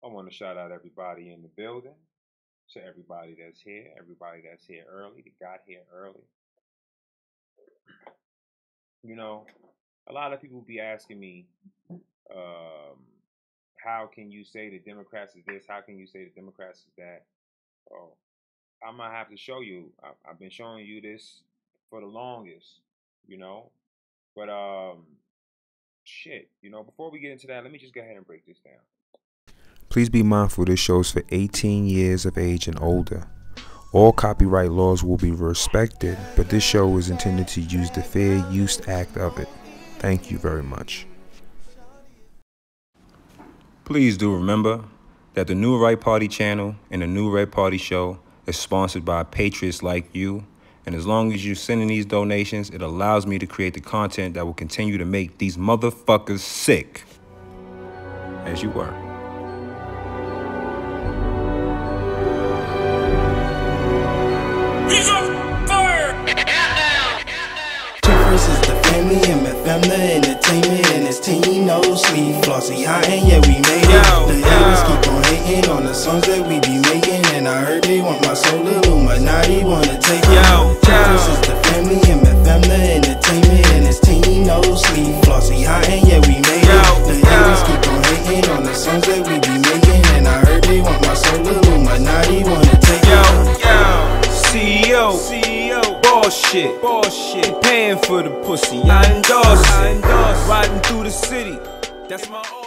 I want to shout out everybody in the building, to everybody that's here early, that got here early. You know, a lot of people be asking me, um, how can you say the Democrats is this? How can you say the Democrats is that? Oh, I might have to show you. I've been showing you this for the longest, you know. But shit, before we get into that, let me just go ahead and break this down. Please be mindful this show is for 18 years of age and older. All copyright laws will be respected, but this show is intended to use the Fair Use Act of it. Thank you very much. Please do remember that the New Right Party channel and the New Red Party show is sponsored by patriots like you. And as long as you're sending these donations, it allows me to create the content that will continue to make these motherfuckers sick. As you were. Versus the family and my family entertainment and his team no sleep. Flossy high and yeah we made it. The haters keep on hating on the songs that we be making, and I heard they want my soul. Illuminati wanna take it. Versus the family and my family entertainment and his team no sleep. Flossy high and yeah we made it. The haters keep on hating on the songs that we be making, and I heard they want my soul. Illuminati wanna take it. CEO, bullshit, paying for the pussy, I endorse it, riding through the city, that's my off.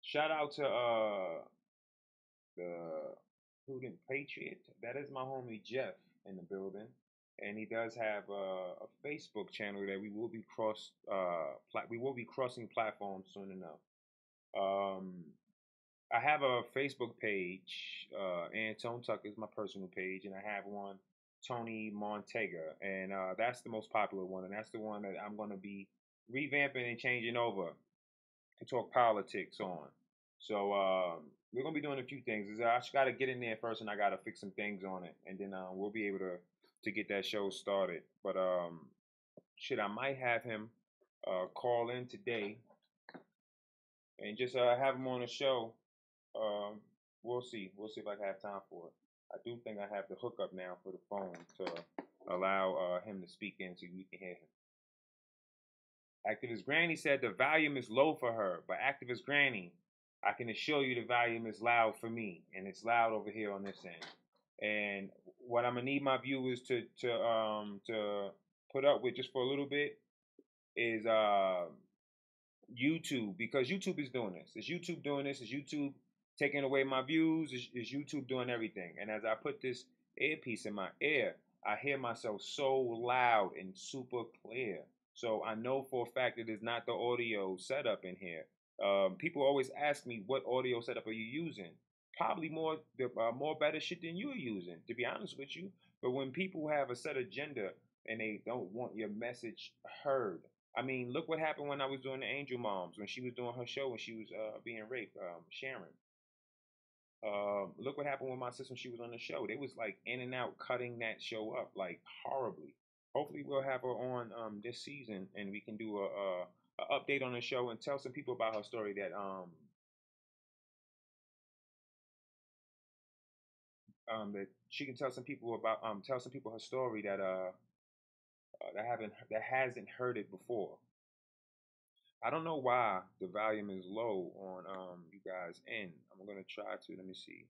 Shout out to the Prudent Patriot. That is my homie Jeff in the building, and he does have a Facebook channel that we will be crossing platforms soon enough. I have a Facebook page, Antone Tucker is my personal page, and I have one, Tony Montaga, and that's the most popular one, and that's the one that I'm going to be revamping and changing over to talk politics on. So we're gonna be doing a few things. I just gotta get in there first, and I gotta fix some things on it, and then we'll be able to get that show started. But shit, I might have him call in today and just have him on the show. Um, we'll see. We'll see if I have time for it. I do think I have the hookup now for the phone to allow him to speak in so you can hear him. Activist Granny said the volume is low for her, but Activist Granny, I can assure you the volume is loud for me, and it's loud over here on this end. And what I'm gonna need my viewers to put up with just for a little bit is YouTube, because YouTube is doing this. Is YouTube doing this? Is YouTube taking away my views? Is YouTube doing everything? And as I put this earpiece in my ear, I hear myself so loud and super clear. So I know for a fact it is not the audio setup in here. People always ask me, what audio setup are you using? Probably more better shit than you're using, to be honest with you. But when people have a set agenda and they don't want your message heard, I mean, look what happened when I was doing the Angel Moms, when she was doing her show when she was being raped, Sharon. Look what happened with my sister when she was on the show. They was like in and out, cutting that show up like horribly. Hopefully, we'll have her on this season, and we can do a update on the show and tell some people about her story that she can tell some people about tell some people her story that hasn't heard it before. I don't know why the volume is low on you guys end. I'm gonna try to, let me see.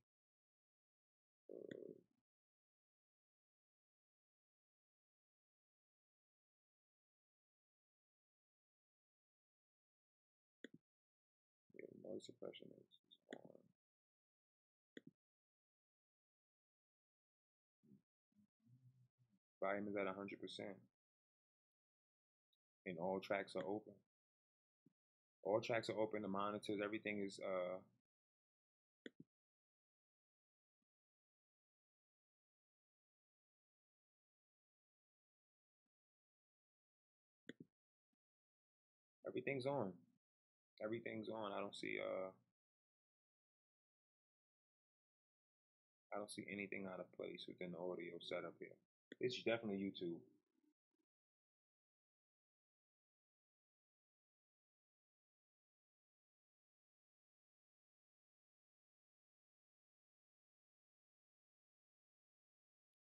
Yeah, noise suppression is on. Volume is at 100%. And all tracks are open. All tracks are open. The monitors, everything is everything's on. Everything's on. I don't see anything out of place within the audio setup here. It's definitely YouTube.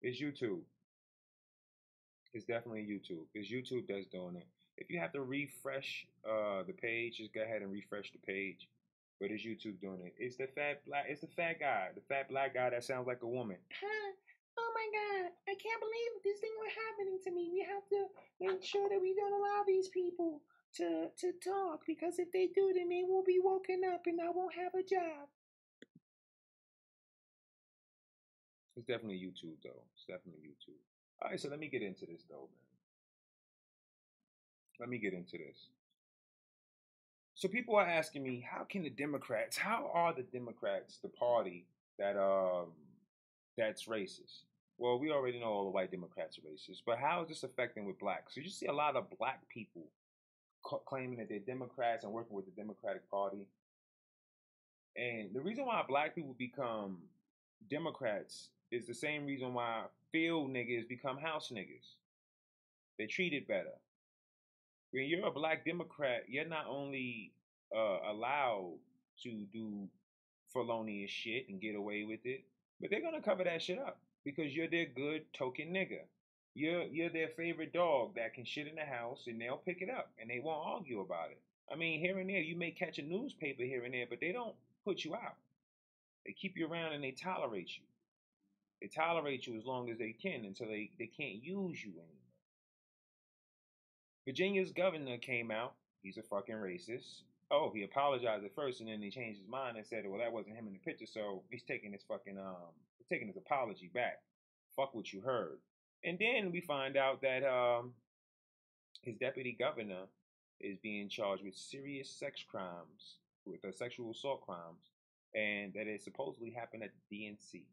It's YouTube. It's definitely YouTube. It's YouTube that's doing it. If you have to refresh the page, just go ahead and refresh the page. But it's YouTube doing it. It's the fat fat guy, the fat black guy that sounds like a woman. Oh my God, I can't believe this thing was happening to me. We have to make sure that we don't allow these people to talk, because if they do, then they will be woken up and I won't have a job. It's definitely YouTube, though. It's definitely YouTube. All right, so let me get into this, though, man. Let me get into this. So people are asking me, how are the Democrats the party that that's racist? Well, we already know all the white Democrats are racist, but how is this affecting with blacks? So you see a lot of black people claiming that they're Democrats and working with the Democratic Party. And the reason why black people become Democrats is the same reason why field niggas become house niggas. They're treated better. When you're a black Democrat, you're not only allowed to do felonious shit and get away with it, but they're gonna cover that shit up because you're their good token nigga. You're their favorite dog that can shit in the house and they'll pick it up and they won't argue about it. I mean, here and there, you may catch a newspaper here and there, but they don't put you out. They keep you around and they tolerate you. They tolerate you as long as they can until they can't use you anymore. Virginia's governor came out. He's a fucking racist. Oh, he apologized at first and then he changed his mind and said, well, that wasn't him in the picture, so he's taking his fucking taking his apology back. Fuck what you heard. And then we find out that his deputy governor is being charged with serious sex crimes, with sexual assault crimes, and that it supposedly happened at the DNC.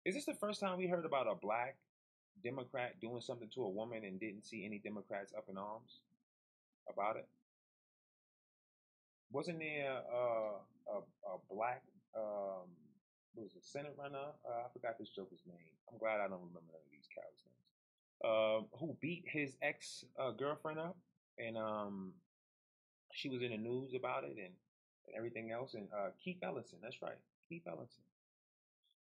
Is this the first time we heard about a black Democrat doing something to a woman and didn't see any Democrats up in arms about it? Wasn't there a black was a Senate runner? I forgot this joker's name. I'm glad I don't remember none of these cows' names. Who beat his ex girlfriend up, and she was in the news about it and everything else. And Keith Ellison, that's right, Keith Ellison.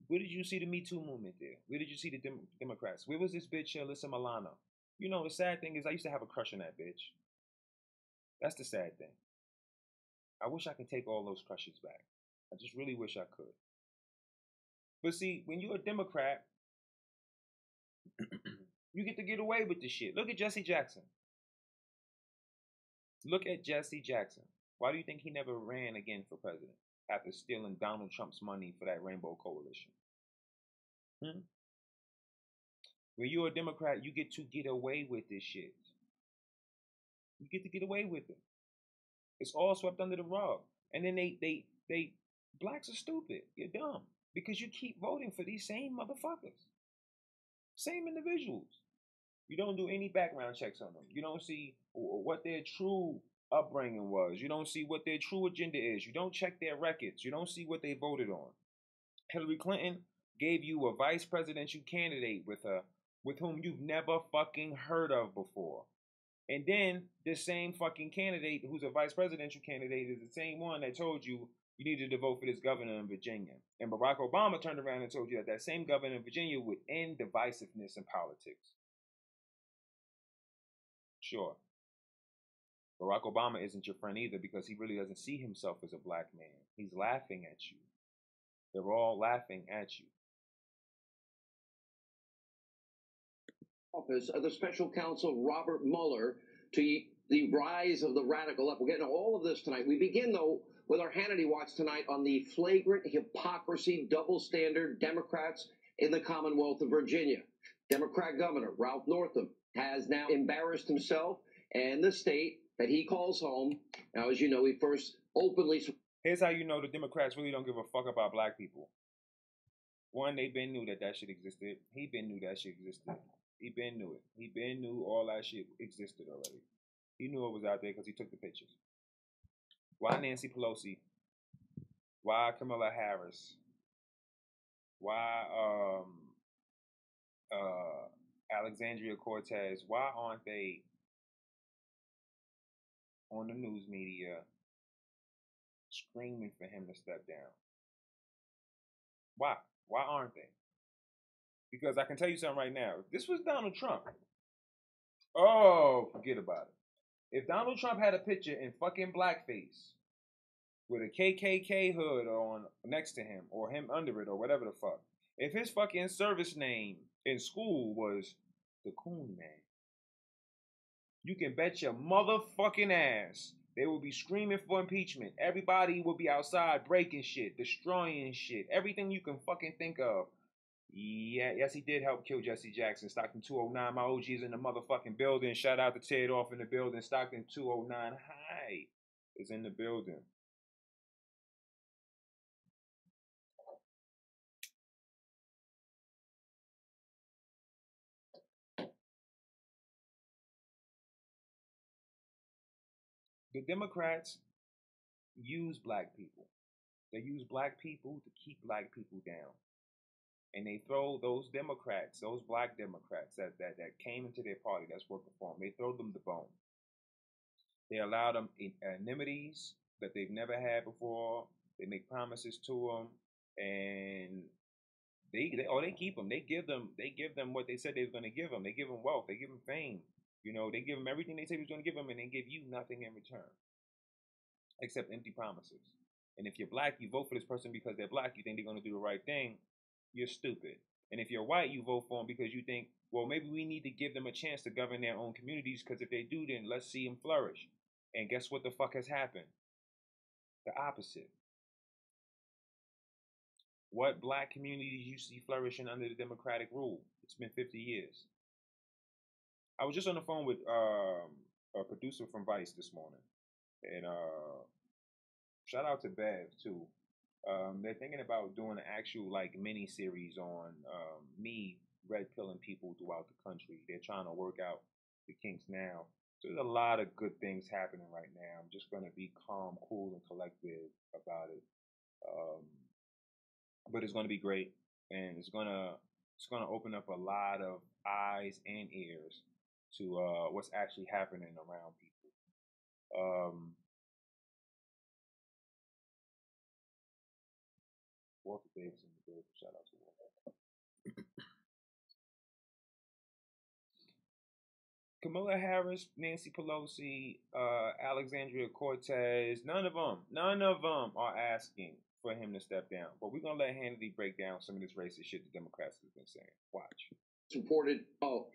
Where did you see the Me Too movement there? Where did you see the Democrats? Where was this bitch, Alyssa Milano? You know, the sad thing is I used to have a crush on that bitch. That's the sad thing. I wish I could take all those crushes back. I just really wish I could. But see, when you're a Democrat, you get to get away with this shit. Look at Jesse Jackson. Look at Jesse Jackson. Why do you think he never ran again for president after stealing Donald Trump's money for that Rainbow Coalition? When you're a Democrat, you get to get away with this shit. You get to get away with it. It's all swept under the rug. And then they blacks are stupid. You're dumb. Because you keep voting for these same motherfuckers. Same individuals. You don't do any background checks on them. You don't see what their true upbringing was. You don't see what their true agenda is. You don't check their records. You don't see what they voted on. Hillary Clinton gave you a vice presidential candidate with whom you've never fucking heard of before. And then this same fucking candidate who's a vice presidential candidate is the same one that told you you needed to vote for this governor in Virginia. And Barack Obama turned around and told you that same governor in Virginia would end divisiveness in politics. Sure. Barack Obama isn't your friend either because he really doesn't see himself as a black man. He's laughing at you. They're all laughing at you. Office of the special counsel Robert Mueller to the rise of the radical left. We'll get into all of this tonight. We begin, though, with our Hannity Watch tonight on the flagrant hypocrisy, double standard Democrats in the Commonwealth of Virginia. Democrat Governor Ralph Northam has now embarrassed himself and the state that he calls home. Now, as you know, he first openly... Here's how you know the Democrats really don't give a fuck about black people. One, they been knew that shit existed. He been knew that shit existed. He been knew it. He been knew all that shit existed already. He knew it was out there because he took the pictures. Why Nancy Pelosi? Why Kamala Harris? Why Alexandria Cortez? Why aren't they on the news media screaming for him to step down? Why? Why aren't they? Because I can tell you something right now. If this was Donald Trump, oh, forget about it. If Donald Trump had a picture in fucking blackface with a KKK hood on next to him, or him under it, or whatever the fuck, if his fucking service name in school was the Coon Man, you can bet your motherfucking ass they will be screaming for impeachment. Everybody will be outside breaking shit, destroying shit, everything you can fucking think of. Yeah, yes, he did help kill Jesse Jackson. Stockton 209, my OG's in the motherfucking building. Shout out to Ted Off in the building. Stockton 209 High is in the building. The Democrats use black people. They use black people to keep black people down. And they throw those Democrats, those black Democrats that came into their party, that's working for them, they throw them the bone. They allow them anonymous that they've never had before. They make promises to them, and they keep them. They give them what they said they were going to give them. They give them wealth. They give them fame. You know, they give them everything they said they was going to give them, and they give you nothing in return except empty promises. And if you're black, you vote for this person because they're black. You think they're going to do the right thing. You're stupid. And if you're white, you vote for them because you think, well, maybe we need to give them a chance to govern their own communities, because if they do, then let's see them flourish. And guess what the fuck has happened? The opposite. What black communities you see flourishing under the Democratic rule? It's been 50 years. I was just on the phone with a producer from Vice this morning. And shout out to Bev, too. They're thinking about doing an actual like mini series on me red pilling people throughout the country. They're trying to work out the kinks now. So there's a lot of good things happening right now. I'm just gonna be calm, cool, and collected about it. But it's gonna be great, and it's gonna open up a lot of eyes and ears to what's actually happening around people. Walter Davis in the building. Shout out to Walter. Kamala Harris, Nancy Pelosi, Alexandria Cortez, none of them are asking for him to step down. But we're going to let Hannity break down some of this racist shit the Democrats have been saying. Watch. Supported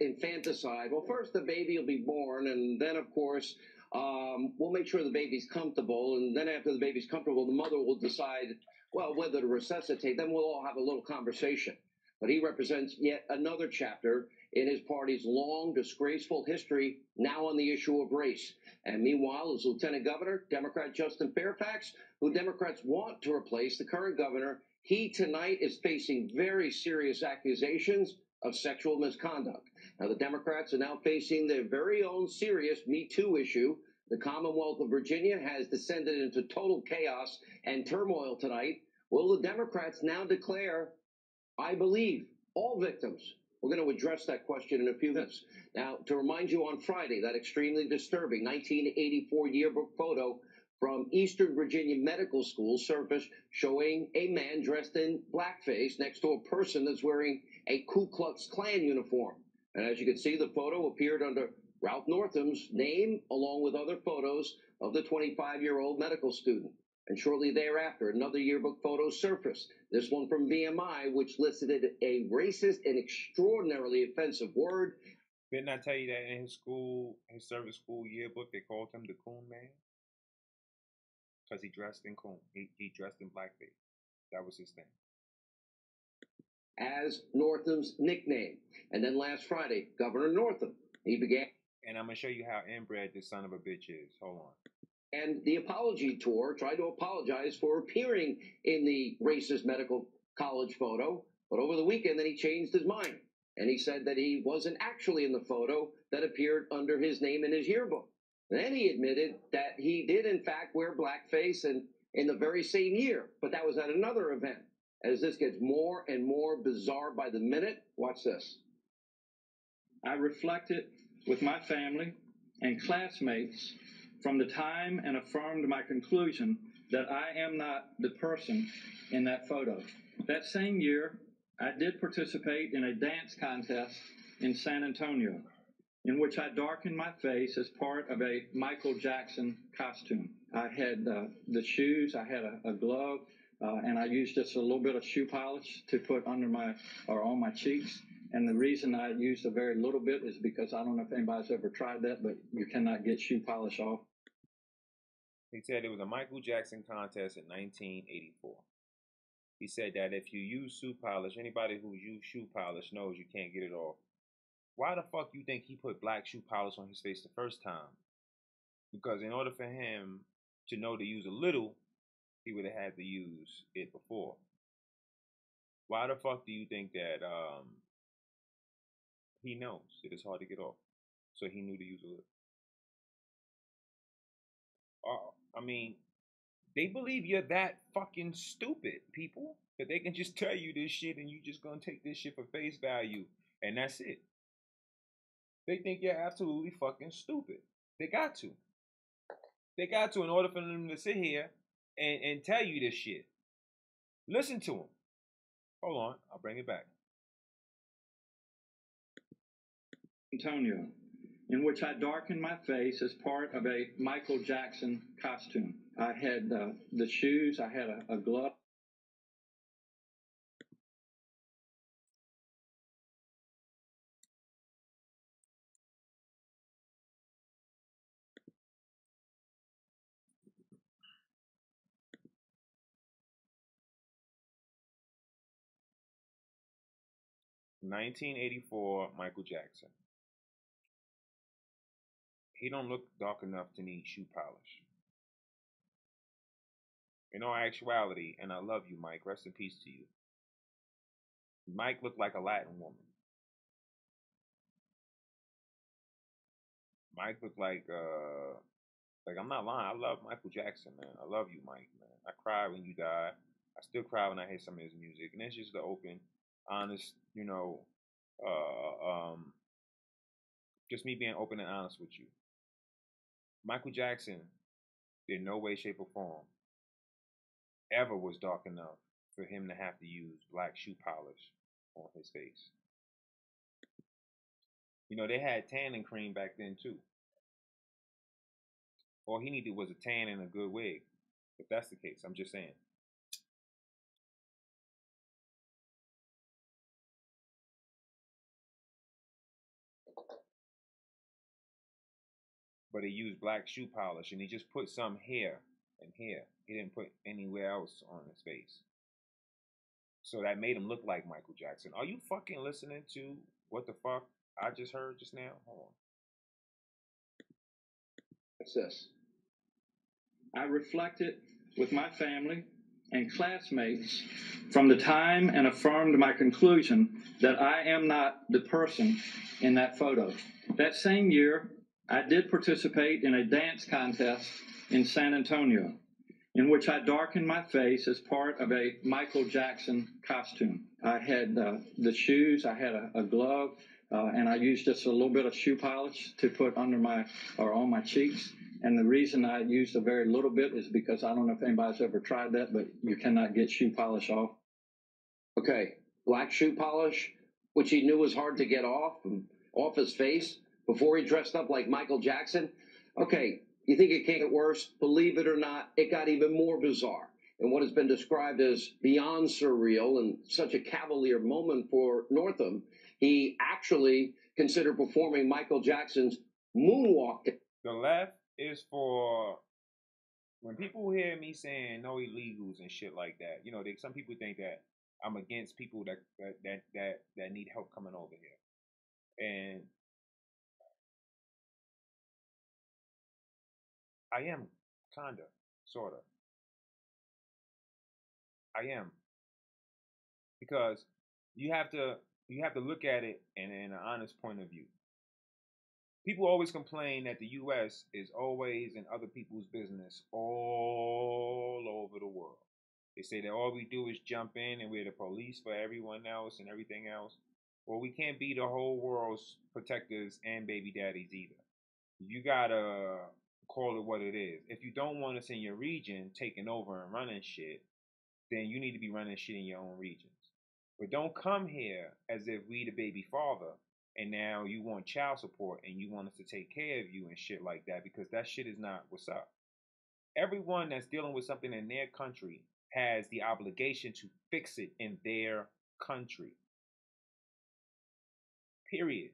infanticide. Well, first the baby will be born, and then, of course, we'll make sure the baby's comfortable, and then after the baby's comfortable, the mother will decide, well, whether to resuscitate. Then we'll all have a little conversation. But he represents yet another chapter in his party's long, disgraceful history, now on the issue of race. And meanwhile, as Lieutenant Governor, Democrat Justin Fairfax, who Democrats want to replace the current governor, he tonight is facing very serious accusations of sexual misconduct. Now, the Democrats are now facing their very own serious Me Too issue. The Commonwealth of Virginia has descended into total chaos and turmoil tonight. Will the Democrats now declare, I believe, all victims? We're going to address that question in a few minutes. Now, to remind you, on Friday, that extremely disturbing 1984 yearbook photo from Eastern Virginia Medical School surfaced, showing a man dressed in blackface next to a person that's wearing a Ku Klux Klan uniform. And as you can see, the photo appeared under Ralph Northam's name, along with other photos of the 25-year-old medical student. And shortly thereafter, another yearbook photo surfaced, this one from VMI, which listed a racist and extraordinarily offensive word. Didn't I tell you that in his school, his service school yearbook, they called him the Coon Man? Because he dressed in coon. He dressed in blackface. That was his thing. as Northam's nickname. And then last Friday, Governor Northam, he began. And I'm going to show you how inbred this son of a bitch is. Hold on. And the apology tour tried to apologize for appearing in the racist medical college photo. But over the weekend, then he changed his mind. And he said that he wasn't actually in the photo that appeared under his name in his yearbook. Then he admitted that he did, in fact, wear blackface and in the very same year. But that was at another event. As this gets more and more bizarre by the minute, watch this. I reflected with my family and classmates from the time and affirmed my conclusion that I am not the person in that photo. That same year, I did participate in a dance contest in San Antonio, in which I darkened my face as part of a Michael Jackson costume. I had the shoes, I had a glove, and I used just a little bit of shoe polish to put on my cheeks. And the reason I used a very little bit is because I don't know if anybody's ever tried that, but you cannot get shoe polish off. He said it was a Michael Jackson contest in 1984. He said that if you use shoe polish, anybody who's used shoe polish knows you can't get it off. Why the fuck you think he put black shoe polish on his face the first time? Because in order for him to know to use a little, he would have had to use it before. Why the fuck do you think that he knows it is hard to get off? So he knew to use a little. I mean, they believe you're that fucking stupid, people, that they can just tell you this shit and you just gonna take this shit for face value and that's it. They think you're absolutely fucking stupid. They got to. They got to in order for them to sit here and tell you this shit. Listen to them. Hold on, I'll bring it back. Antonio, in which I darkened my face as part of a Michael Jackson costume. I had the shoes, I had a glove. (1984) Michael Jackson. He don't look dark enough to need shoe polish. In all actuality, and I love you, Mike, rest in peace to you. Mike looked like a Latin woman. Mike looked like I'm not lying, I love Michael Jackson, man. I love you, Mike, man. I cried when you died. I still cry when I hear some of his music. And that's just the open, honest, just me being open and honest with you. Michael Jackson, in no way, shape, or form, ever was dark enough for him to have to use black shoe polish on his face. They had tanning cream back then too. All he needed was a tan and a good wig. If that's the case, I'm just saying. But he used black shoe polish and he just put some here and here. He didn't put anywhere else on his face. So that made him look like Michael Jackson. Are you fucking listening to what the fuck I just heard just now? Hold on. What's this? I reflected with my family and classmates from the time and affirmed my conclusion that I am not the person in that photo. That same year, I did participate in a dance contest in San Antonio, in which I darkened my face as part of a Michael Jackson costume. I had the shoes, I had a glove, and I used just a little bit of shoe polish to put on my cheeks. And the reason I used a very little bit is because I don't know if anybody's ever tried that, but you cannot get shoe polish off. Okay, black shoe polish, which he knew was hard to get off his face before he dressed up like Michael Jackson. Okay, you think it can't get worse? Believe it or not, it got even more bizarre. In what has been described as beyond surreal and such a cavalier moment for Northam, he actually considered performing Michael Jackson's moonwalk. The left is for when people hear me saying no illegals and shit like that. Some people think that I'm against people that need help coming over here. And I am kinda, sorta. I am. Because you have to look at it in an honest point of view. People always complain that the US is always in other people's business all over the world. They say that all we do is jump in and we're the police for everyone else and everything else. Well, we can't be the whole world's protectors and baby daddies either. You gotta call it what it is. If you don't want us in your region taking over and running shit, then you need to be running shit in your own regions. But don't come here as if we the baby father and now you want child support and you want us to take care of you and shit like that, because that shit is not what's up. Everyone that's dealing with something in their country has the obligation to fix it in their country. Period.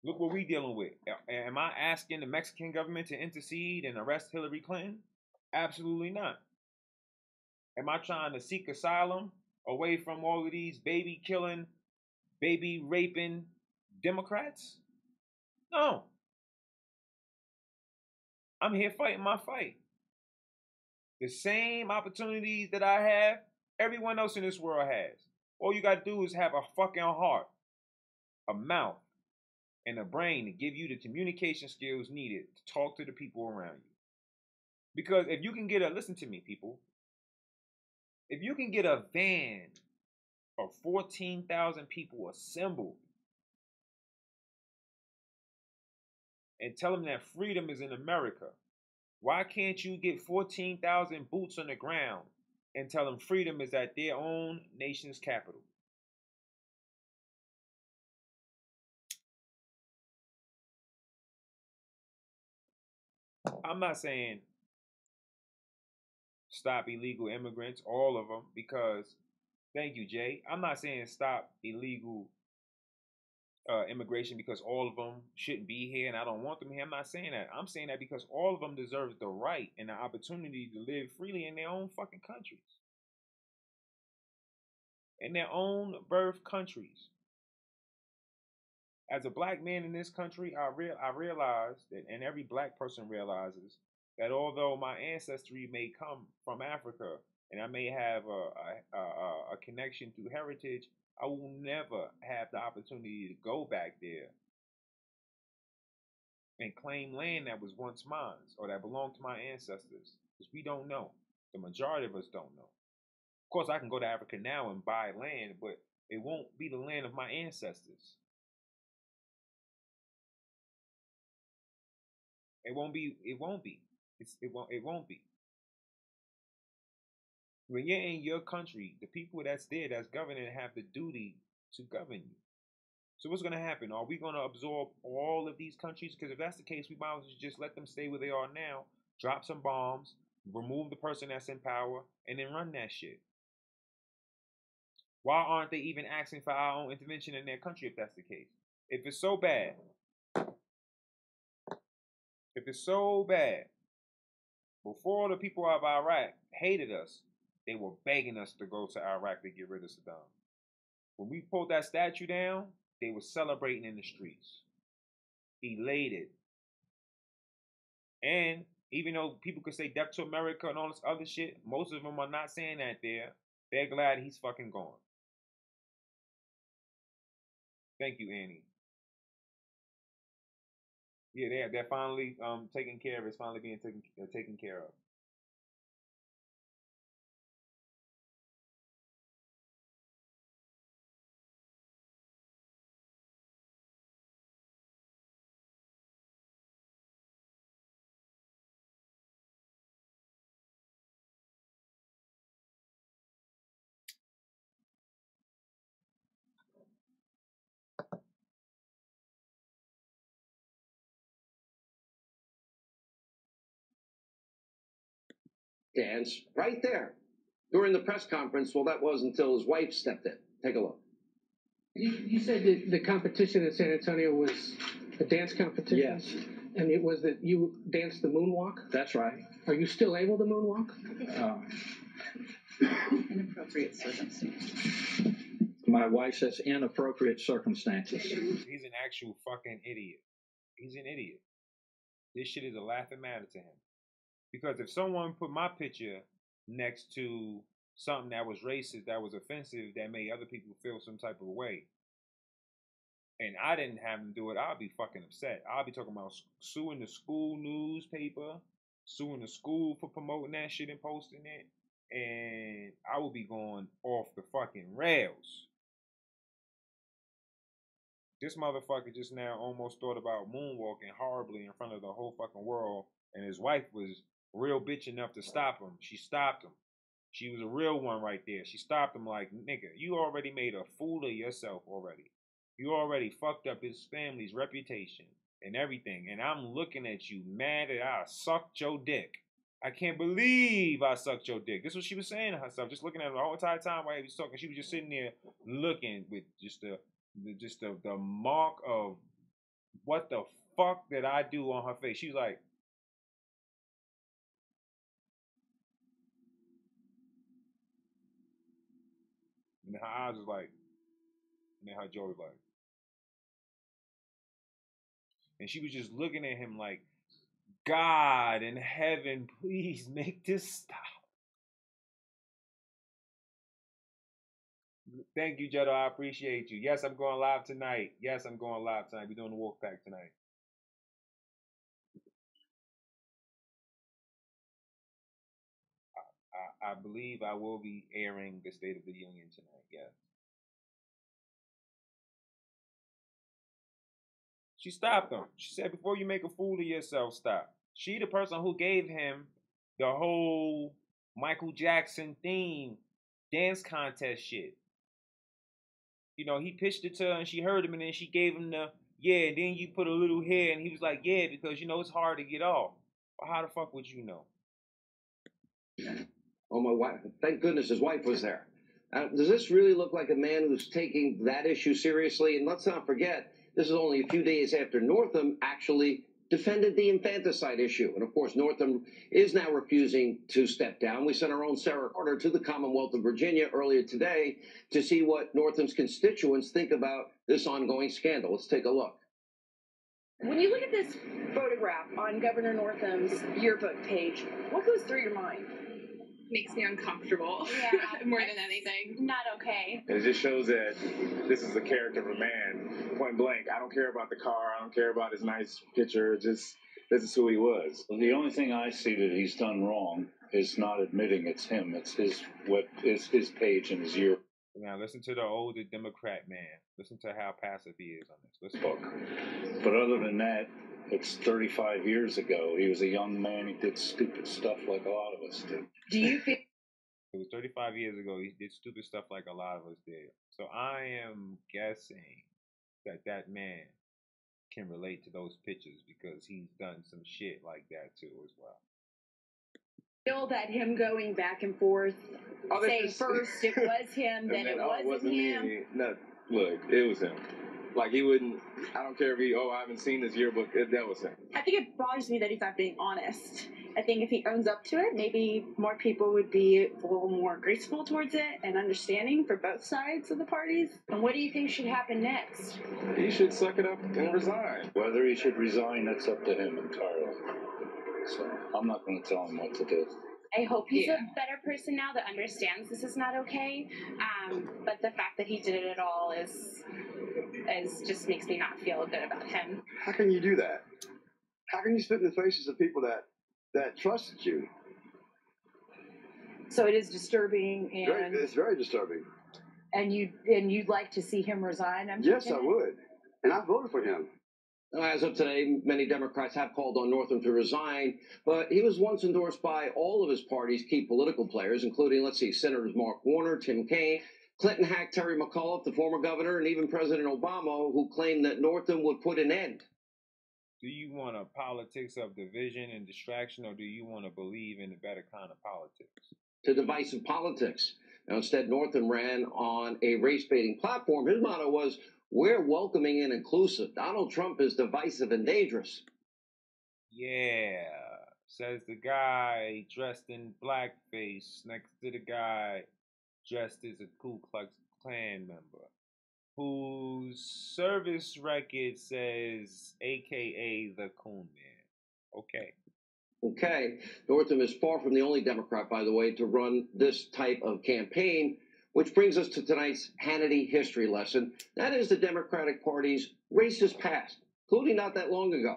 Look what we dealing with. Am I asking the Mexican government to intercede and arrest Hillary Clinton? Absolutely not. Am I trying to seek asylum away from all of these baby killing, baby raping Democrats? No. I'm here fighting my fight. The same opportunities that I have, everyone else in this world has. All you got to do is have a fucking heart, a mouth, and a brain to give you the communication skills needed to talk to the people around you. Because if you can get listen to me, people, if you can get a van of 14,000 people assembled and tell them that freedom is in America, why can't you get 14,000 boots on the ground and tell them freedom is at their own nation's capital? I'm not saying stop illegal immigrants, all of them, because, thank you, Jay. I'm not saying stop illegal immigration because all of them shouldn't be here and I don't want them here. I'm not saying that. I'm saying that because all of them deserve the right and the opportunity to live freely in their own fucking countries. In their own birth countries. As a black man in this country, I realize that, and every black person realizes, that although my ancestry may come from Africa and I may have a connection through heritage, I will never have the opportunity to go back there and claim land that was once mine or that belonged to my ancestors, because we don't know. The majority of us don't know. Of course, I can go to Africa now and buy land, but it won't be the land of my ancestors. It won't be. It won't be. It won't be. When you're in your country, the people that's there, that's governing, have the duty to govern you. So what's going to happen? Are we going to absorb all of these countries? Because if that's the case, we might as well just let them stay where they are now, drop some bombs, remove the person that's in power, and then run that shit. Why aren't they even asking for our own intervention in their country if that's the case? If it's so bad, before the people of Iraq hated us, they were begging us to go to Iraq to get rid of Saddam. When we pulled that statue down, they were celebrating in the streets, elated. And even though people could say death to America and all this other shit, most of them are not saying that there. They're glad he's fucking gone. Thank you, Annie. Yeah, they're finally taken care of. It's finally being taken care of. Dance right there during the press conference. Well, that was until his wife stepped in. Take a look. You said that the competition in San Antonio was a dance competition? Yes. And it was that you danced the moonwalk? That's right. Are you still able to moonwalk? Inappropriate circumstances. My wife says inappropriate circumstances. He's an actual fucking idiot. He's an idiot. This shit is a laughing matter to him. Because if someone put my picture next to something that was racist, that was offensive, that made other people feel some type of way, and I didn't have them do it, I'll be fucking upset. I'll be talking about suing the school newspaper, suing the school for promoting that shit and posting it, and I will be going off the fucking rails. This motherfucker just now almost thought about moonwalking horribly in front of the whole fucking world, and his wife was real bitch enough to stop him. She stopped him. She was a real one right there. She stopped him like, nigga, you already made a fool of yourself already. You already fucked up his family's reputation and everything. And I'm looking at you mad that I sucked your dick. I can't believe I sucked your dick. This is what she was saying to herself. Just looking at her the whole entire time while he was talking. She was just sitting there looking with just the mark of what the fuck did I do on her face. She was like, and her eyes was like, and then her jaw was like, and she was just looking at him like, God in heaven, please make this stop. Thank you, Jetto. I appreciate you. Yes, I'm going live tonight. Yes, I'm going live tonight. We're doing the Wolf Pack tonight. I believe I will be airing the State of the Union tonight. Yes. She stopped him. She said, before you make a fool of yourself, stop. She the person who gave him the whole Michael Jackson theme dance contest shit. You know, he pitched it to her and she heard him and then she gave him the, yeah, and then you put a little hair and he was like, yeah, because, you know, it's hard to get off. Well, how the fuck would you know? Oh, my wife. Thank goodness his wife was there. Does this really look like a man who's taking that issue seriously? And let's not forget, this is only a few days after Northam actually defended the infanticide issue. And, of course, Northam is now refusing to step down. We sent our own Sarah Carter to the Commonwealth of Virginia earlier today to see what Northam's constituents think about this ongoing scandal. Let's take a look. When you look at this photograph on Governor Northam's yearbook page, what goes through your mind? Makes me uncomfortable. Yeah. More than anything. Not okay. It just shows that this is the character of a man, point blank. I don't care about the car. I don't care about his nice picture. Just, this is who he was. Well, the only thing I see that he's done wrong is not admitting it's him. It's his page and his year. Now listen to the older Democrat man. Listen to how passive he is on this. Listen. Book. But other than that, it's 35 years ago. He was a young man. He did stupid stuff like a lot of us did. Do you feel... It was 35 years ago. He did stupid stuff like a lot of us did. So I am guessing that that man can relate to those pictures because he's done some shit like that too as well. Feel that him going back and forth, saying first it was him, then it wasn't him? No, look, it was him. Like, he wouldn't, I don't care if I haven't seen his yearbook, that was him. I think it bothers me that he's not being honest. I think if he owns up to it, maybe more people would be a little more graceful towards it and understanding for both sides of the parties. And what do you think should happen next? He should suck it up and resign. Whether he should resign, that's up to him entirely. So I'm not going to tell him what to do. I hope he's a better person now that understands this is not okay. But the fact that he did it at all is just makes me not feel good about him. How can you do that? How can you spit in the faces of people that trusted you? So it is disturbing, and it's very disturbing. And you'd like to see him resign? Yes, I would, and I voted for him. As of today, many Democrats have called on Northam to resign, but he was once endorsed by all of his party's key political players, including, Senators Mark Warner, Tim Kaine, Clinton hack Terry McAuliffe, the former governor, and even President Obama, who claimed that Northam would put an end. Do you want a politics of division and distraction, or do you want to believe in a better kind of politics? To divisive politics. Now, instead, Northam ran on a race-baiting platform. His motto was, "We're welcoming and inclusive. Donald Trump is divisive and dangerous." Yeah, says the guy dressed in blackface next to the guy dressed as a Ku Klux Klan member, whose service record says a.k.a. the Coon Man. Okay. Okay. Northam is far from the only Democrat, by the way, to run this type of campaign, which brings us to tonight's Hannity history lesson. That is the Democratic Party's racist past, including not that long ago.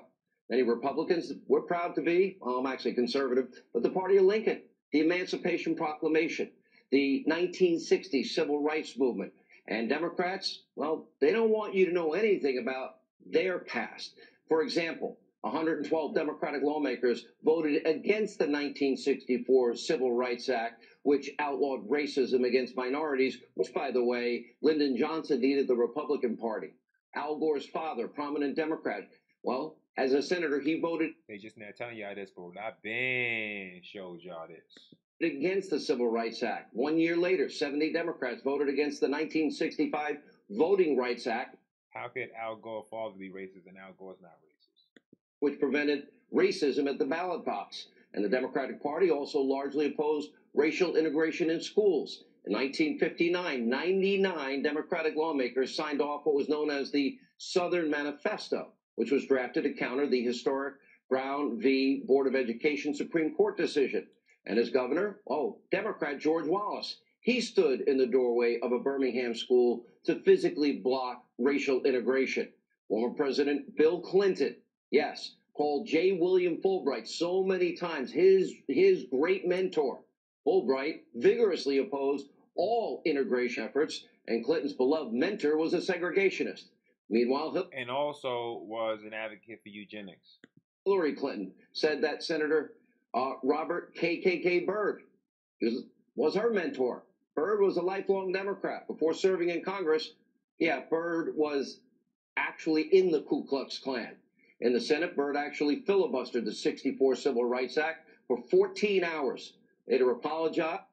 Many Republicans were proud to be, well, I'm actually conservative, but the party of Lincoln, the Emancipation Proclamation, the 1960s Civil Rights Movement. And Democrats, well, they don't want you to know anything about their past. For example, 112 Democratic lawmakers voted against the 1964 Civil Rights Act, which outlawed racism against minorities, which, by the way, Lyndon Johnson needed the Republican Party. Al Gore's father, prominent Democrat, well, as a senator, he voted. They just now telling y'all this, but I've been showed y'all this. Against the Civil Rights Act. 1 year later, 70 Democrats voted against the 1965 Voting Rights Act. How could Al Gore's father be racist and Al Gore's not racist? Which prevented racism at the ballot box. And the Democratic Party also largely opposed racial integration in schools. In 1959, 99 Democratic lawmakers signed off what was known as the Southern Manifesto, which was drafted to counter the historic Brown v. Board of Education Supreme Court decision. And as governor, Democrat George Wallace, he stood in the doorway of a Birmingham school to physically block racial integration. Former President Bill Clinton, yes, called J. William Fulbright so many times his great mentor. Fulbright vigorously opposed all integration efforts, and Clinton's beloved mentor was a segregationist. Meanwhile, and also was an advocate for eugenics. Hillary Clinton said that Senator Robert K.K. Byrd was her mentor. Byrd was a lifelong Democrat. Before serving in Congress, Byrd was actually in the Ku Klux Klan. In the Senate, Byrd actually filibustered the 64 Civil Rights Act for 14 hours. Later apologized.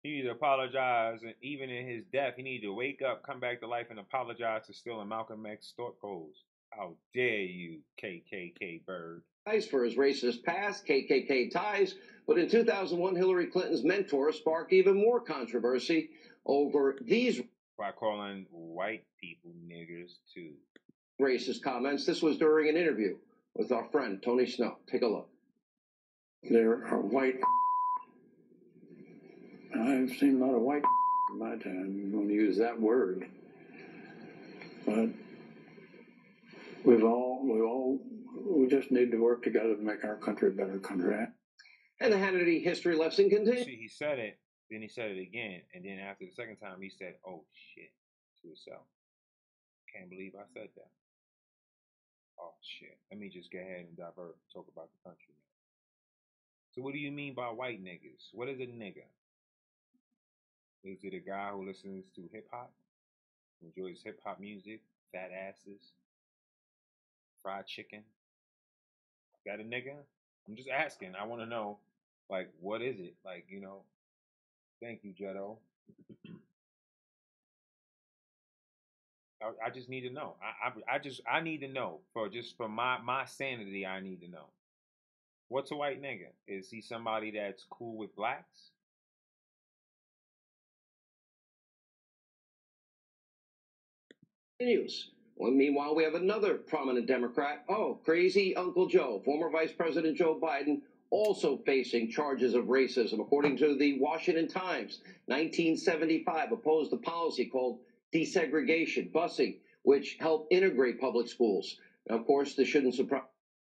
He needed to apologize, and even in his death, he needed to wake up, come back to life, and apologize to stealing Malcolm X stork pose. How dare you, KKK Byrd? For his racist past, KKK ties, but in 2001, Hillary Clinton's mentor sparked even more controversy over these by calling white people niggers too. Racist comments. This was during an interview with our friend Tony Snow. Take a look. There are white. I've seen a lot of white in my time. I'm going to use that word, but we just need to work together to make our country a better country. And the Hannity history lesson continues. See, he said it, then he said it again, and then after the second time, he said, "Oh shit," to himself. Can't believe I said that. Oh shit. Let me just go ahead and divert and talk about the country. So what do you mean by white niggas? What is a nigga? Is it a guy who listens to hip hop, enjoys hip hop music, fat asses, fried chicken? Is that a nigga? I'm just asking. I want to know, like, what is it? Like, you know. Thank you, Jetto. I just need to know. I need to know for my sanity. I need to know. What's a white nigga? Is he somebody that's cool with blacks? Continues. Well, meanwhile, we have another prominent Democrat. Crazy Uncle Joe, former Vice President Joe Biden, also facing charges of racism. According to the Washington Times, 1975 opposed a policy called desegregation busing, which helped integrate public schools. Now, of course, this shouldn't surprise.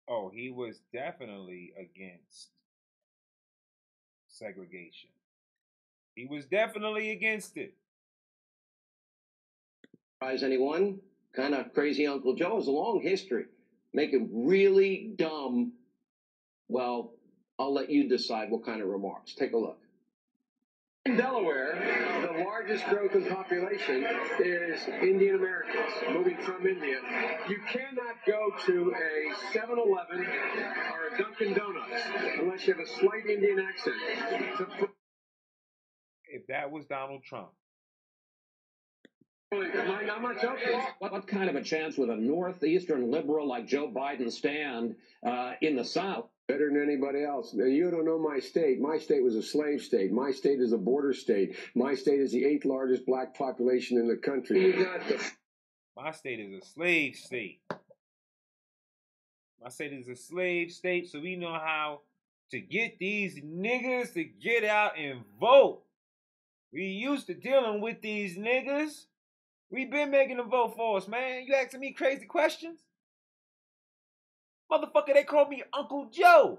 Oh, he was definitely against segregation. He was definitely against it. Surprise anyone? Kind of crazy Uncle Joe has a long history, making really dumb, well, I'll let you decide what kind of remarks. Take a look. In Delaware, the largest growth in population is Indian Americans moving from India. You cannot go to a 7-Eleven or a Dunkin' Donuts unless you have a slight Indian accent. If that was Donald Trump, I'm not joking. What kind of a chance would a northeastern liberal like Joe Biden stand in the South? Better than anybody else. Now, you don't know my state. My state was a slave state. My state is a border state. My state is the 8th largest black population in the country. You got the... My state is a slave state. My state is a slave state, so we know how to get these niggas to get out and vote. We used to dealing with these niggas. We been making them vote for us, man. You asking me crazy questions? Motherfucker, they call me Uncle Joe.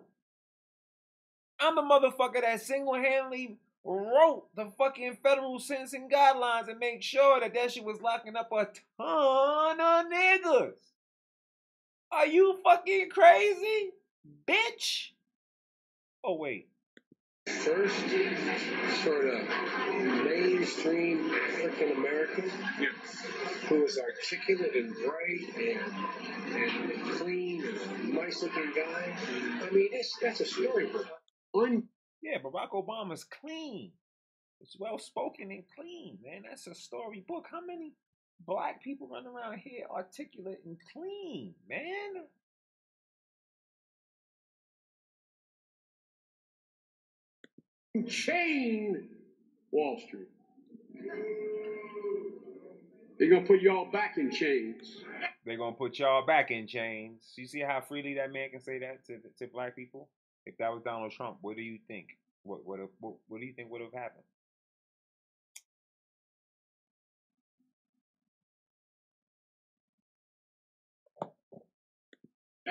I'm the motherfucker that single-handedly wrote the fucking federal sentencing guidelines and made sure that shit was locking up a ton of niggas. Are you fucking crazy, bitch? Oh, wait. First sort of mainstream African American who is articulate and bright and clean and a nice looking guy. I mean, that's a storybook. Yeah, Barack Obama's clean. It's well spoken and clean, man. That's a storybook. How many black people run around here articulate and clean, man? Chain Wall Street. They're going to put y'all back in chains. They're going to put y'all back in chains. You see how freely that man can say that to black people? If that was Donald Trump, what do you think? What do you think would have happened?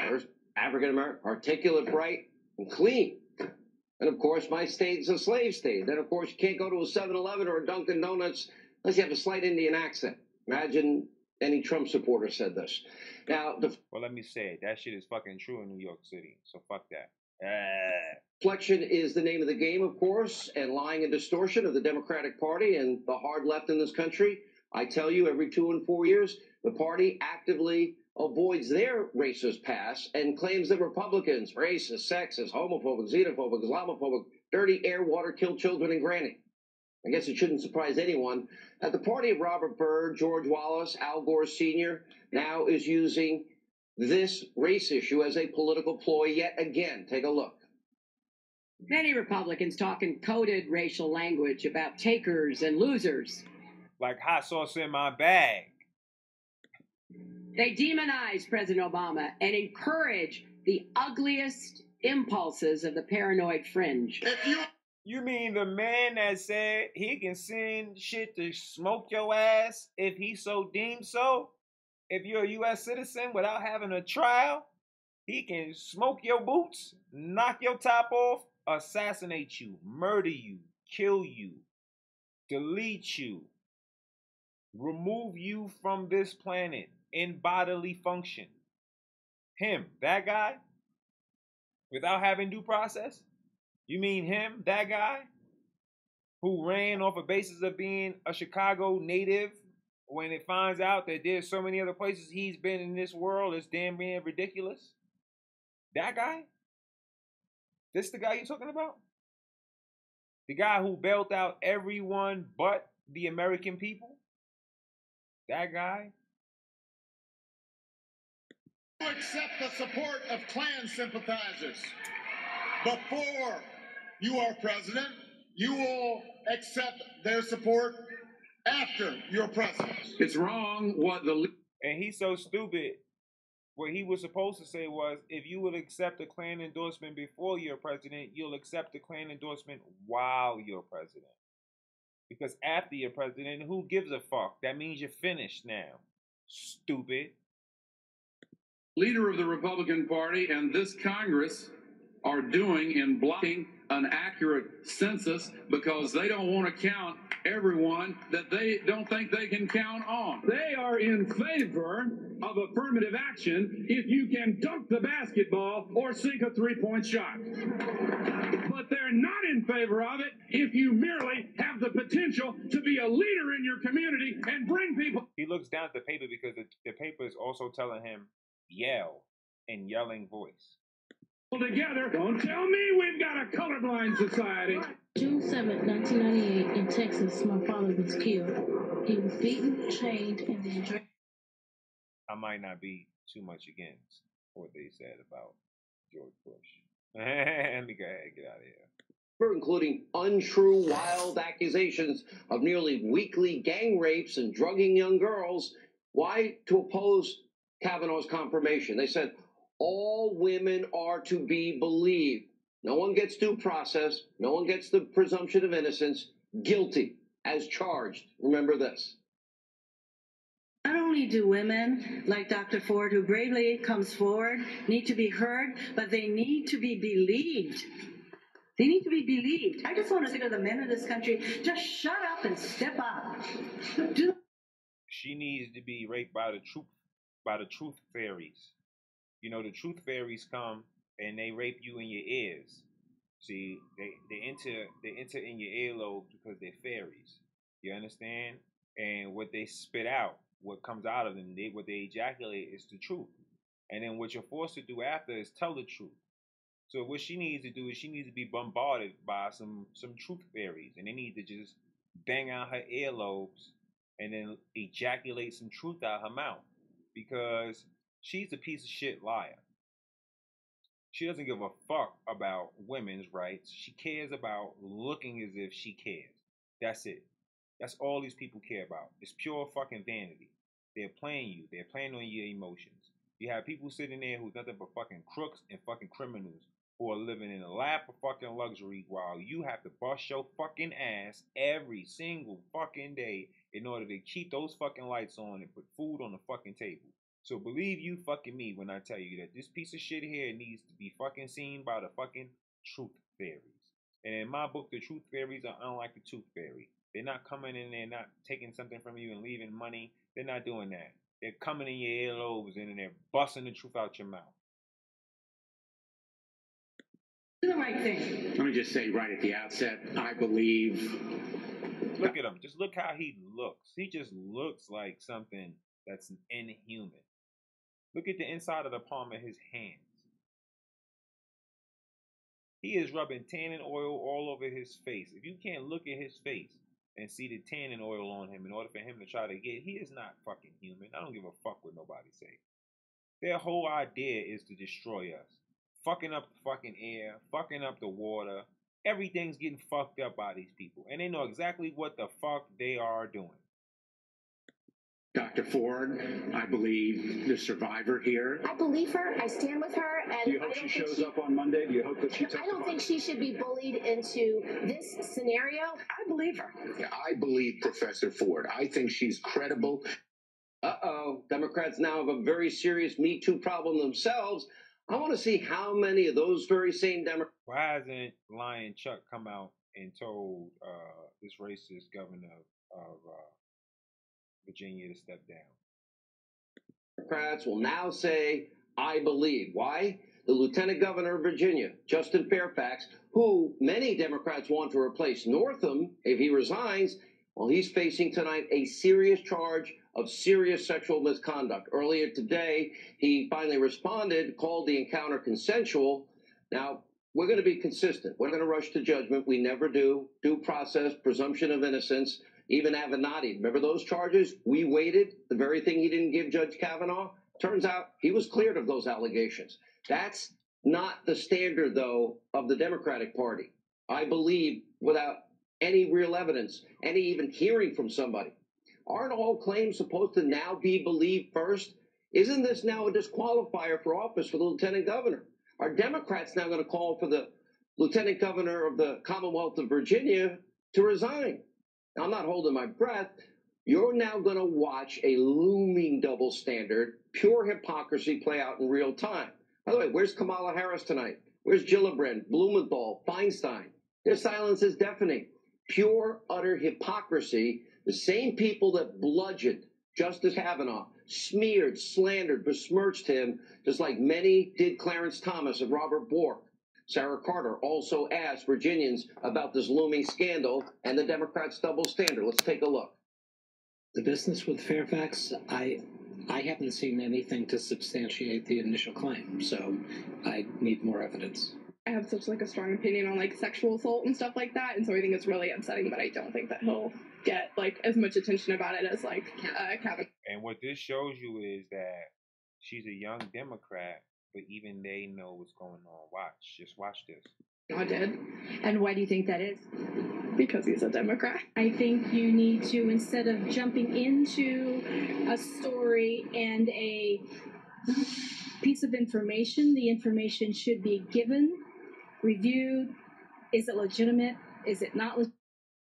First, African American, articulate, bright, and clean. And of course, my state's a slave state. Then, of course, you can't go to a 7-Eleven or a Dunkin' Donuts unless you have a slight Indian accent. Imagine any Trump supporter said this. Now, well, let me say it. That shit is fucking true in New York City. So fuck that. Deflection is the name of the game, of course, and lying and distortion of the Democratic Party and the hard left in this country. I tell you, every 2 and 4 years, the party actively avoids their racist past and claims that Republicans, racist, sexist, homophobic, xenophobic, Islamophobic, dirty air, water, kill children, and granny. I guess it shouldn't surprise anyone that the party of Robert Byrd, George Wallace, Al Gore Sr. now is using this race issue as a political ploy yet again. Take a look. Many Republicans talk in coded racial language about takers and losers. Like hot sauce in my bag. They demonize President Obama and encourage the ugliest impulses of the paranoid fringe. You mean the man that said he can send shit to smoke your ass if he so deems so? If you're a U.S. citizen without having a trial, he can smoke your boots, knock your top off, assassinate you, murder you, kill you, delete you, remove you from this planet in bodily function. Him, that guy, without having due process? You mean him, that guy, who ran off a basis of being a Chicago native when it finds out that there's so many other places he's been in this world, it's damn near ridiculous? That guy? This the guy you're talking about? The guy who bailed out everyone but the American people? That guy? You accept the support of Klan sympathizers. Before you are president, you will accept their support after you're president. It's wrong what the... And he's so stupid. What he was supposed to say was, if you would accept a Klan endorsement before you're president, you'll accept the Klan endorsement while you're president. Because after you're president, who gives a fuck? That means you're finished now. Stupid. Leader of the Republican Party and this Congress are doing in blocking an accurate census because they don't want to count everyone that they don't think they can count on. They are in favor of affirmative action if you can dunk the basketball or sink a three-point shot. But they're not in favor of it if you merely have the potential to be a leader in your community and bring people. He looks down at the paper because the paper is also telling him, yell in yelling voice. together. Don't tell me we've got a colorblind society. June 7, 1998, in Texas, my father was killed. He was beaten, chained, and then dragged. I might not be too much against what they said about George Bush. Let me go ahead and get out of here. Including untrue, wild accusations of nearly weekly gang rapes and drugging young girls. Why? To oppose Kavanaugh's confirmation. They said all women are to be believed. No one gets due process. No one gets the presumption of innocence. Guilty as charged. Remember this. Not only do women like Dr. Ford, who bravely comes forward, need to be heard, but they need to be believed. They need to be believed. I just want to say to the men of this country, just shut up and step up. She needs to be raped by the truth fairies. You know, the truth fairies come and they rape you in your ears. See, they enter in your earlobes because they're fairies. You understand? And what they spit out, what comes out of them, what they ejaculate is the truth. And then what you're forced to do after is tell the truth. So what she needs to do is she needs to be bombarded by some truth fairies, and they need to just bang out her earlobes and then ejaculate some truth out her mouth, because she's a piece of shit liar. She doesn't give a fuck about women's rights. She cares about looking as if she cares. That's it. That's all these people care about. It's pure fucking vanity. They're playing you. They're playing on your emotions. You have people sitting there who's nothing but fucking crooks and fucking criminals who are living in a lap of fucking luxury while you have to bust your fucking ass every single fucking day in order to keep those fucking lights on and put food on the fucking table. So believe you fucking me when I tell you that this piece of shit here needs to be fucking seen by the fucking truth fairies. And in my book, the truth fairies are unlike the tooth fairy. They're not coming in there, not taking something from you and leaving money. They're not doing that. They're coming in your earlobes and they're busting the truth out your mouth. Do the right thing. Let me just say right at the outset, I believe. Look at him. Just look how he looks. He just looks like something that's inhuman. Look at the inside of the palm of his hands. He is rubbing tanning oil all over his face. If you can't look at his face and see the tanning oil on him in order for him to try to get, he is not fucking human. I don't give a fuck what nobody say. Their whole idea is to destroy us. Fucking up the fucking air, fucking up the water. Everything's getting fucked up by these people. And they know exactly what the fuck they are doing. Dr. Ford, I believe the survivor here. I believe her. I stand with her. And do you hope she shows up on Monday? Do you hope that she testifies? I don't think she should be bullied into this scenario. I believe her. I believe Professor Ford. I think she's credible. Uh-oh. Democrats now have a very serious Me Too problem themselves. I want to see how many of those very same Democrats. Why hasn't Lion Chuck come out and told this racist governor of Virginia to step down? Democrats will now say, I believe. Why? The Lieutenant Governor of Virginia, Justin Fairfax, who many Democrats want to replace Northam if he resigns, well, he's facing tonight a serious charge of serious sexual misconduct. Earlier today, he finally responded, called the encounter consensual. Now, we're going to be consistent. We're going to rush to judgment. We never do. Due process, presumption of innocence, even Avenatti. Remember those charges? We waited, the very thing he didn't give Judge Kavanaugh. Turns out he was cleared of those allegations. That's not the standard, though, of the Democratic Party. I believe, without any real evidence, any even hearing from somebody. Aren't all claims supposed to now be believed first? Isn't this now a disqualifier for office for the lieutenant governor? Are Democrats now going to call for the lieutenant governor of the Commonwealth of Virginia to resign? Now, I'm not holding my breath. You're now going to watch a looming double standard, pure hypocrisy play out in real time. By the way, where's Kamala Harris tonight? Where's Gillibrand, Blumenthal, Feinstein? Their silence is deafening. Pure, utter hypocrisy. The same people that bludgeoned Justice Kavanaugh, smeared, slandered, besmirched him, just like many did Clarence Thomas and Robert Bork. Sarah Carter also asked Virginians about this looming scandal and the Democrats' double standard. Let's take a look. The business with Fairfax, I I haven't seen anything to substantiate the initial claim, so I need more evidence. I have such like a strong opinion on like sexual assault and stuff like that, and so I think it's really upsetting, but I don't think that he'll get like as much attention about it as like Kavanaugh. And what this shows you is that she's a young Democrat, but even they know what's going on. Just watch this. I did. And why do you think that is? Because he's a Democrat. I think you need to, instead of jumping into a story and a piece of information, the information should be given, reviewed. Is it legitimate? Is it not legitimate?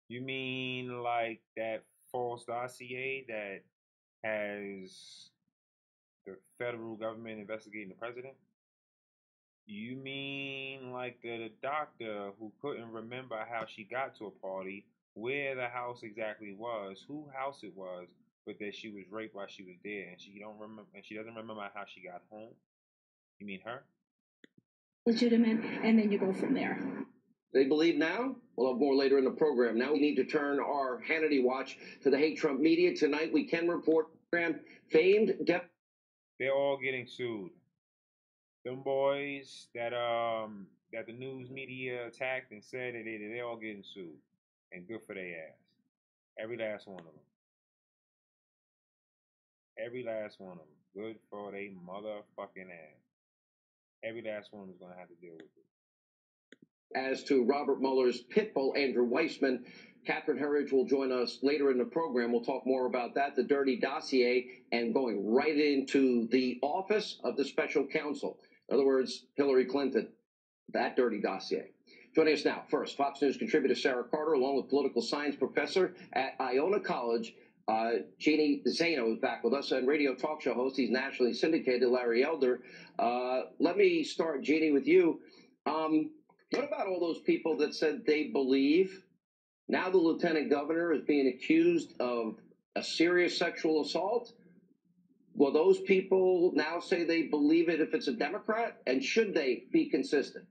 You mean like that false dossier that has the federal government investigating the president? You mean like the doctor who couldn't remember how she got to a party, where the house exactly was, whose house it was, but that she was raped while she was there, and she doesn't remember how she got home? You mean her? Legitimate, and then you go from there. They believe now? We'll have more later in the program. Now we need to turn our Hannity watch to the hate Trump media. Tonight we can report famed They're all getting sued. Them boys that the news media attacked and said that they're all getting sued. And good for their ass. Every last one of them. Every last one of them. Good for their motherfucking ass. Every last one is going to have to deal with it. As to Robert Mueller's pit bull, Andrew Weissman, Catherine Herridge will join us later in the program. We'll talk more about that, the dirty dossier, and going right into the office of the special counsel. In other words, Hillary Clinton, that dirty dossier. Joining us now, first, Fox News contributor Sarah Carter, along with political science professor at Iona College, Jeannie Zaino is back with us, and radio talk show host. He's nationally syndicated, Larry Elder. Let me start, Jeannie, with you. What about all those people that said they believe now the lieutenant governor is being accused of a serious sexual assault? Will those people now say they believe it if it's a Democrat? And should they be consistent?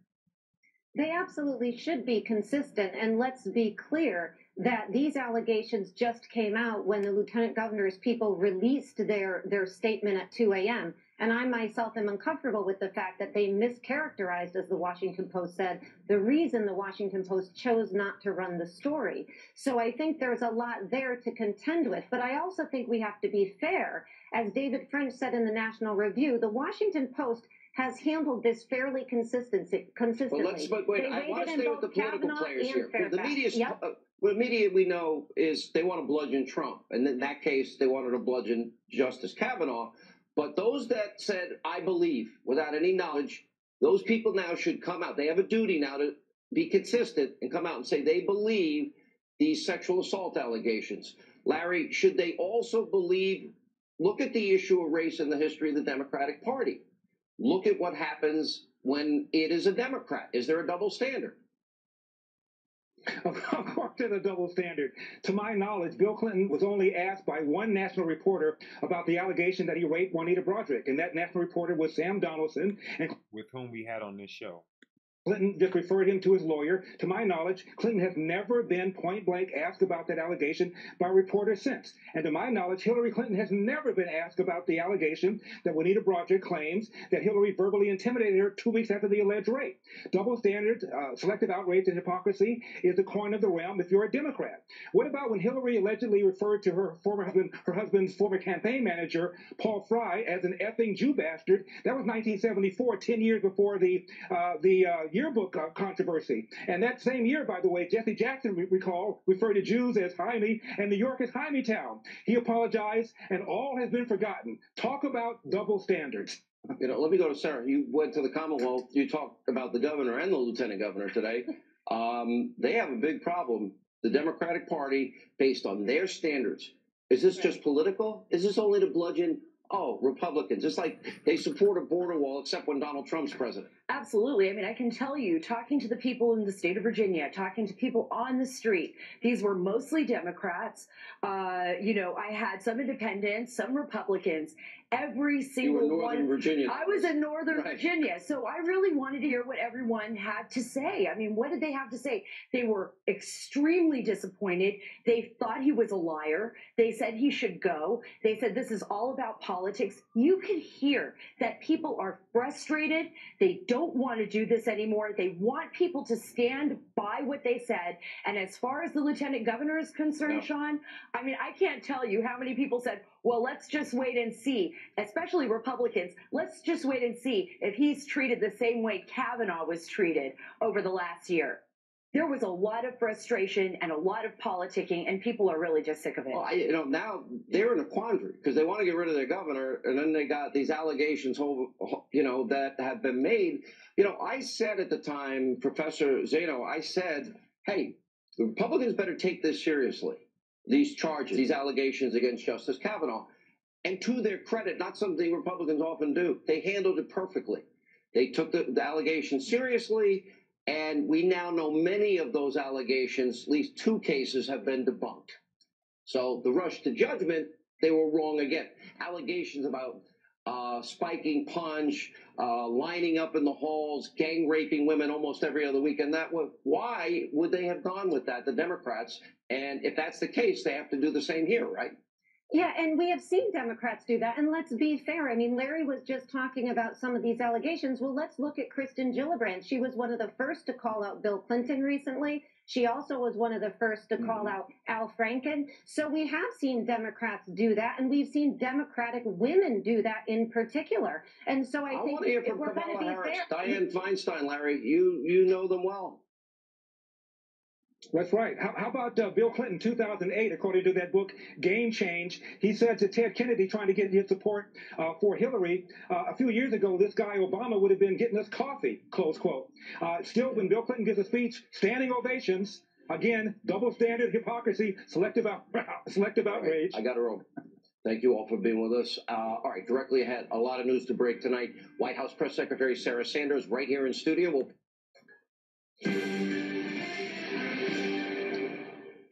They absolutely should be consistent. And let's be clear that these allegations just came out when the lieutenant governor's people released their statement at 2 a.m. And I myself am uncomfortable with the fact that they mischaracterized, as the Washington Post said, the reason the Washington Post chose not to run the story. So I think there's a lot there to contend with. But I also think we have to be fair. As David French said in the National Review, the Washington Post has handled this fairly consistently. But wait, I want to stay with the political players here. The media we know is they want to bludgeon Trump. And in that case, they wanted to bludgeon Justice Kavanaugh. But those that said, I believe, without any knowledge, those people now should come out. They have a duty now to be consistent and come out and say they believe these sexual assault allegations. Larry, should they also believe, look at the issue of race in the history of the Democratic Party. Look at what happens when it is a Democrat. Is there a double standard? Of course, there's a double standard. To my knowledge, Bill Clinton was only asked by one national reporter about the allegation that he raped Juanita Broaddrick, and that national reporter was Sam Donaldson, and with whom we had on this show. Clinton just referred him to his lawyer. To my knowledge, Clinton has never been point-blank asked about that allegation by a reporter since. And to my knowledge, Hillary Clinton has never been asked about the allegation that Juanita Broaddrick claims that Hillary verbally intimidated her 2 weeks after the alleged rape. Double standards, selective outrage, and hypocrisy is the coin of the realm if you're a Democrat. What about when Hillary allegedly referred to her husband's former campaign manager, Paul Fry, as an effing Jew bastard? That was 1974, 10 years before the yearbook controversy. And that same year, by the way, Jesse Jackson, recall, referred to Jews as Jaime and New York as Jaime Town. He apologized, and all has been forgotten. Talk about double standards. You know, let me go to Sarah. You went to the Commonwealth. You talked about the governor and the lieutenant governor today. They have a big problem. The Democratic Party, based on their standards. Is this just political? Is this only to bludgeon Republicans? It's like they support a border wall except when Donald Trump's president. Absolutely. I mean, I can tell you, talking to the people in the state of Virginia, talking to people on the street, these were mostly Democrats. I had some independents, some Republicans, every single You were Northern one. Virginia. I was in Northern Right. Virginia, so I really wanted to hear what everyone had to say. I mean, what did they have to say? They were extremely disappointed. They thought he was a liar. They said he should go. They said this is all about politics. You can hear that people are frustrated. They don't want to do this anymore. They want people to stand by what they said. And as far as the lieutenant governor is concerned, Sean, I mean, I can't tell you how many people said, well, let's just wait and see, especially Republicans. Let's just wait and see if he's treated the same way Kavanaugh was treated over the last year. There was a lot of frustration and a lot of politicking, and people are really just sick of it. Well, now they're in a quandary because they want to get rid of their governor, and then they got these allegations, that have been made. I said at the time, Professor Zeno, I said, hey, the Republicans better take this seriously, these charges, these allegations against Justice Kavanaugh. And to their credit, not something Republicans often do, they handled it perfectly. They took the allegations seriously, and we now know many of those allegations, at least 2 cases, have been debunked. So the rush to judgment, they were wrong again. Allegations about spiking punch, lining up in the halls, gang raping women almost every other week. And why would they have gone with that, the Democrats? And if that's the case, they have to do the same here, right? Yeah, and we have seen Democrats do that. And let's be fair. I mean, Larry was just talking about some of these allegations. Well, let's look at Kristen Gillibrand. She was one of the first to call out Bill Clinton recently. She also was one of the first to call out Al Franken. So we have seen Democrats do that, and we've seen Democratic women do that in particular. And so I think want to hear if from we're going to Kamala be Harris, fair, Dianne Feinstein, Larry. You know them well. That's right. How about Bill Clinton, 2008, according to that book, Game Change? He said to Ted Kennedy, trying to get his support for Hillary, a few years ago, this guy Obama would have been getting us coffee, close quote. Still, when Bill Clinton gives a speech, standing ovations. Again, double standard, hypocrisy, selective outrage. I got her over. Thank you all for being with us. All right, directly ahead, a lot of news to break tonight. White House Press Secretary Sarah Sanders right here in studio.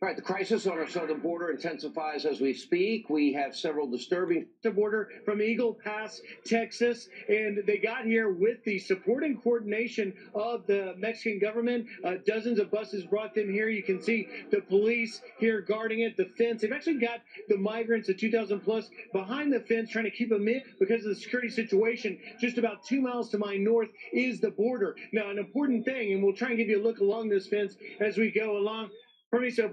All right, the crisis on our southern border intensifies as we speak. We have several disturbing border from Eagle Pass, Texas, and they got here with the support and coordination of the Mexican government. Dozens of buses brought them here. You can see the police here guarding it, the fence. They've actually got the migrants, the 2,000 plus, behind the fence trying to keep them in because of the security situation. Just about 2 miles to my north is the border. Now, an important thing, and we'll try and give you a look along this fence as we go along. Permiso.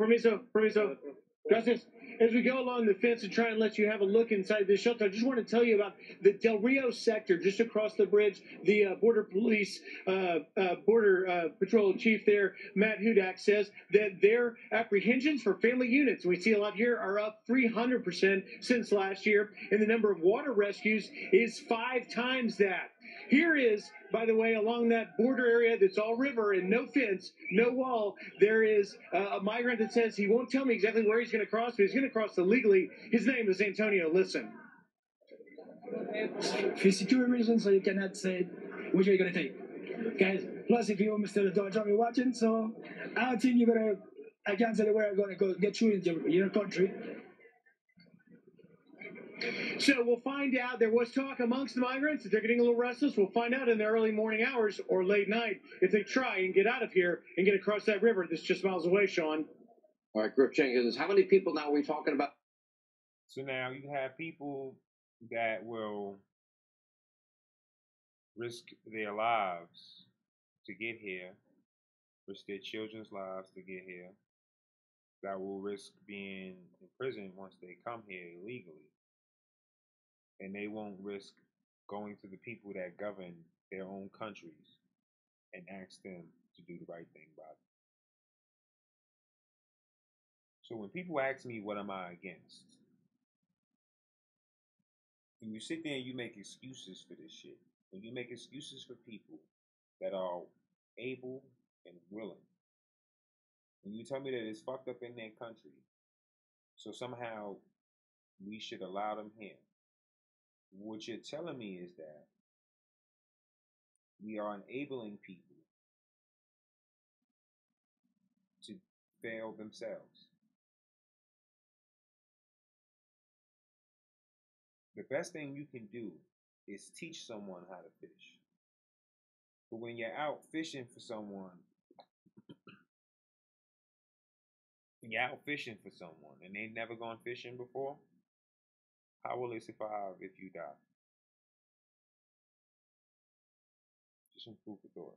Gracias. As we go along the fence and try and let you have a look inside this shelter, I just want to tell you about the Del Rio sector just across the bridge. The Border Police, Border Patrol Chief there, Matt Hudak, says that their apprehensions for family units, we see a lot here, are up 300% since last year, and the number of water rescues is 5 times that. Here is, by the way, along that border area that's all river and no fence, no wall, there is a migrant that says he won't tell me exactly where he's going to cross, but he's going to cross illegally. His name is Antonio. Listen. For security reasons, so you cannot say which way you're going to take. Guys, plus if you're Mr. Donald Trump, you're watching, so I don't think I can't tell you where I'm going to go get you into your country. So we'll find out. There was talk amongst the migrants that they're getting a little restless. We'll find out in the early morning hours or late night if they try and get out of here and get across that river that's just miles away, Sean. All right, Griff Jenkins, how many people now are we talking about? So now you have people that will risk their lives to get here, risk their children's lives to get here, that will risk being in prison once they come here illegally. And they won't risk going to the people that govern their own countries and ask them to do the right thing by them. So when people ask me what am I against, when you sit there and you make excuses for this shit, when you make excuses for people that are able and willing, when you tell me that it's fucked up in their country, so somehow we should allow them here, what you're telling me is that we are enabling people to fail themselves. The best thing you can do is teach someone how to fish. But when you're out fishing for someone, and they've never gone fishing before, how will they survive if you die? Just some food for thought.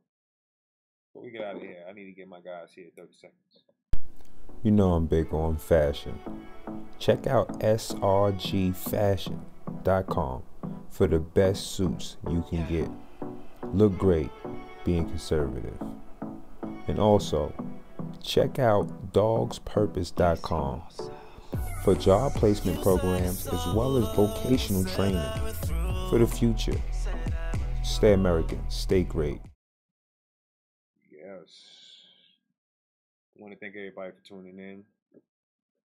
Before we get out of here, I need to get my guys here 30 seconds. You know I'm big on fashion. Check out srgfashion.com for the best suits you can get. Look great being conservative. And also, check out dogspurpose.com for job placement programs as well as vocational training for the future. Stay American, stay great. Yes. I want to thank everybody for tuning in.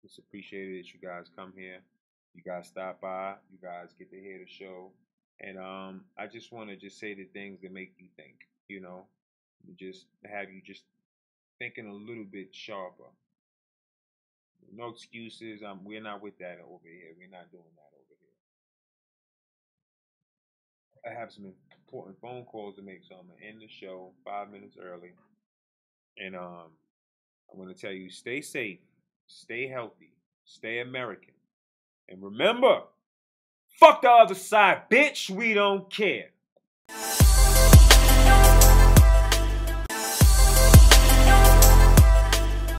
It's appreciated that you guys come here. You guys stop by. You guys get to hear the show. And I just want to just say the things that make you think, you know, just have you just thinking a little bit sharper. No excuses. We're not with that over here. We're not doing that over here. I have some important phone calls to make, so I'm gonna end the show 5 minutes early. And I'm gonna tell you, stay safe, stay healthy, stay American, and remember, fuck the other side, bitch. We don't care.